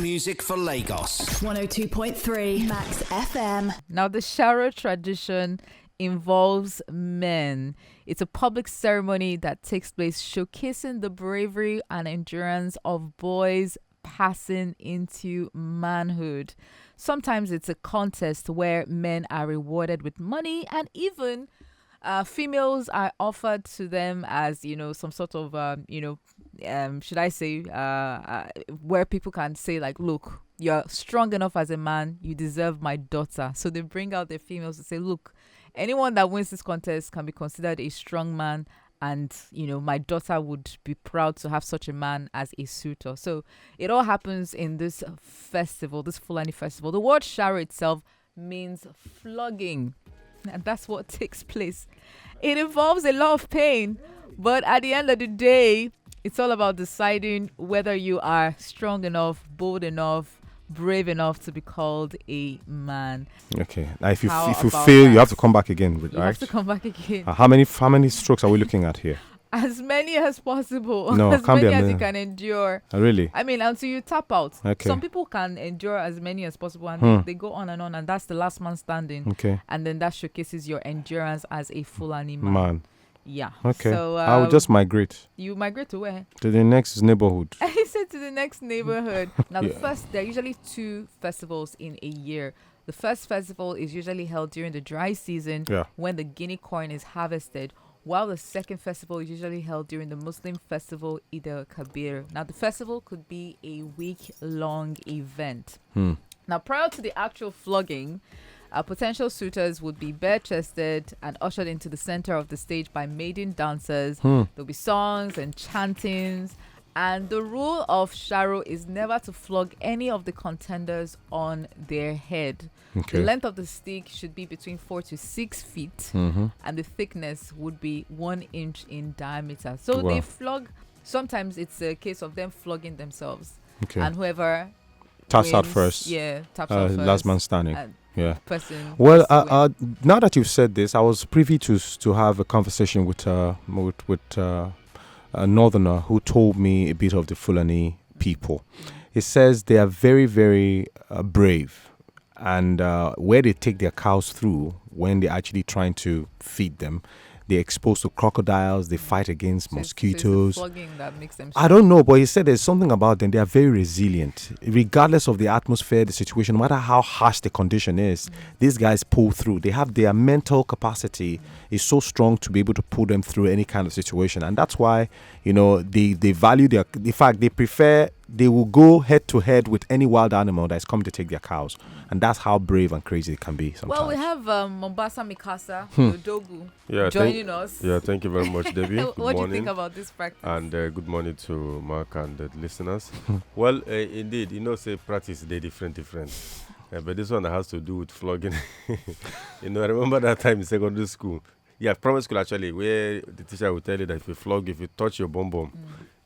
music for Lagos. 102.3 Max FM. Now, the Sharo tradition involves men. It's a public ceremony that takes place showcasing the bravery and endurance of boys passing into manhood. Sometimes it's a contest where men are rewarded with money, and even females are offered to them as, some sort of, should I say, where people can say, like, look, you're strong enough as a man, you deserve my daughter. So they bring out their females to say, look, anyone that wins this contest can be considered a strong man, and, my daughter would be proud to have such a man as a suitor. So it all happens in this festival, this Fulani festival. The word Sharo itself means flogging, and that's what takes place. It involves a lot of pain, but at the end of the day, it's all about deciding whether you are strong enough, bold enough, brave enough to be called a man. Okay. Now, if you fail, that? You have to come back again. You have to come back again. How many strokes are we looking at here? As many as possible. No, as can't be many as you can endure. Really? I mean, until you tap out. Okay. Some people can endure as many as possible, and they go on, and that's the last man standing. Okay. And then that showcases your endurance as a Fulani man. Yeah. Okay. So I will just migrate. You migrate to where? To the next neighborhood. I said to the next neighborhood. Now, Yeah. there are usually 2 festivals in a year. The first festival is usually held during the dry season when the Guinea corn is harvested, while the second festival is usually held during the Muslim festival, Eid al-Kabir. Now, the festival could be a week-long event. Now, prior to the actual flogging, potential suitors would be bare-chested and ushered into the center of the stage by maiden dancers. There'll be songs and chantings. And the rule of Sharo is never to flog any of the contenders on their head. Okay. The length of the stick should be between 4 to 6 feet, and the thickness would be 1 inch in diameter. So they flog. Sometimes it's a case of them flogging themselves. Okay. And whoever taps out wins, first. taps out first. Last man standing. Person. Well, now that you've said this, I was privy to have a conversation with a northerner who told me a bit of the Fulani people. He says they are very, very brave, and where they take their cows through when they're actually trying to feed them, they're exposed to crocodiles, they fight against mosquitoes. So it's the flogging that makes them I don't know, but he said there's something about them. They are very resilient. Regardless of the atmosphere, the situation, no matter how harsh the condition is, these guys pull through. They have their mental capacity is so strong to be able to pull them through any kind of situation. And that's why, they value their, in fact, they will go head to head with any wild animal that's coming to take their cows. And that's how brave and crazy it can be sometimes. Well, we have Mombasa Mikasa, Odogu, joining us. Yeah, thank you very much, Debbie. What do you think about this practice? And good morning to Mark and the listeners. Well, indeed, say practice, they're different. But this one has to do with flogging. I remember that time in secondary school. Yeah, primary school actually, where the teacher will tell you that if you touch your bum,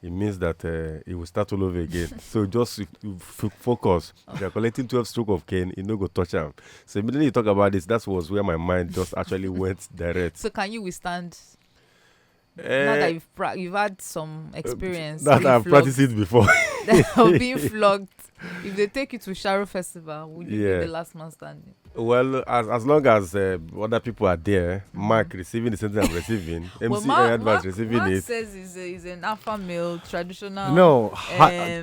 it means that it will start all over again. So just focus. If you're collecting 12 strokes of cane, you no go touch them. So immediately you talk about this, that was where my mind just actually went direct. So can you withstand? Now that you've had some experience. That I've practiced it before. Of being flogged. If they take you to Sharo Festival, would you be the last man standing? Well, as long as other people are there, Mark receiving the same thing I'm receiving, MC Advance receiving Mark it. says he's an alpha male, traditional. No,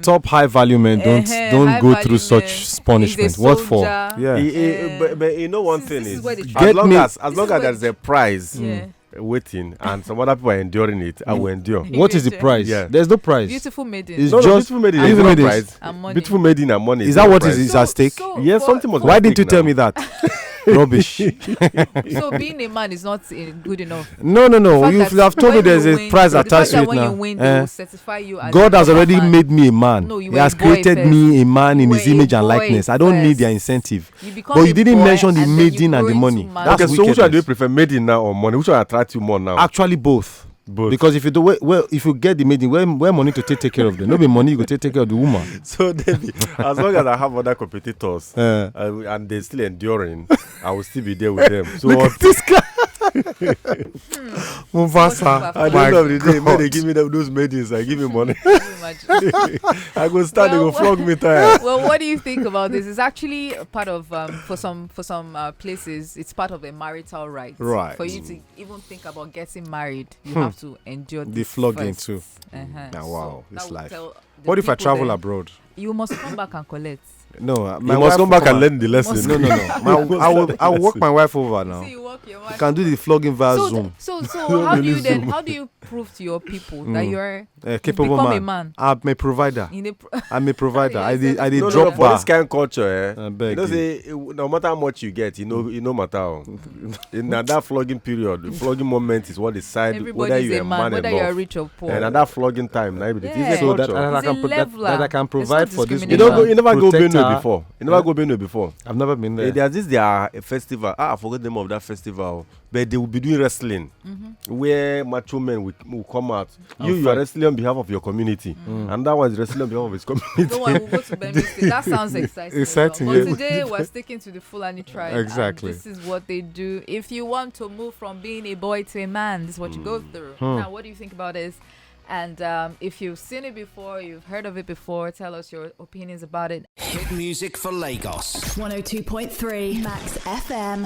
top high value men don't go through such punishment. What for? Yeah. But one thing is, as long as there's a prize waiting and some other people are enduring it, I will endure. What is the prize? Yeah. There's no prize. Beautiful maiden. It's just just beautiful maiden. beautiful Is no maiden. prize. And money. Beautiful maiden and money. Is that what is at stake? Yes, something was. Why didn't you tell me that? Rubbish. So being a man is not good enough. No. You have told me there's a prize attached to it when now. you win, they will certify you as God has a already man. made me a man. No, you He were has a boy created first. me a man in You his were a image and boy likeness. I don't need their first. incentive. You become But a you didn't boy mention the and then you maiden and grow the into money. man. That's Okay, so which one do you wickedness. prefer, maiden now or money? Which one attracts you more now? Actually, both. Because if you do if you get the maiden, where money to take care of them? No be money, you go take care of the woman. So David, as long as I have other competitors and they're still enduring, I will still be there with them. So Look at this guy. Mufasa. At the My end of the day, when God. they give me those maidens, I give me money. Can you imagine? I go start, they Well, go flog me tired. Well, what do you think about this? It's actually a part of for some places, it's part of a marital right. Right. For you to even think about getting married, you have to endure The this flogging first. too. Uh-huh. Wow, that it's would life. tell the What if I people travel there, abroad? You must come back and collect. No, You my must wife come back and and learn the lesson. No. I will walk my wife over now. See, you walk your You wife. can do the flogging via So, Zoom. so how do you then? How do you prove to your people that you're Capable become a man. man? I'm a provider. In a I'm a provider. Yeah, I did No, drop for bar. this kind of culture, I you beg know, you. say no matter how much you get, you know matter. In that flogging period, the flogging moment is what decide whether everybody's you're a man, whether enough. you're rich or poor. And at that flogging time, now it's Yeah. a So that, culture. that, I It's can a pro- that, leveler. that I can It's provide not for this discrimination. woman. You never go protect Benue her. before. You never go Benue before. I've never been there. There's this their festival. I forgot the name of that festival. But they will be doing wrestling, where macho men will come out. You are wrestling on behalf of your community, and that one is wrestling on behalf of his community. Don't worry, we'll go to Benue State. That sounds exciting. Exciting, But yeah. today we're sticking to the Fulani tribe. and Exactly. this is what they do. If you want to move from being a boy to a man, this is what you go through. Now, what do you think about this? And if you've seen it before, you've heard of it before, tell us your opinions about it. Hit music for Lagos. 102.3 Max FM.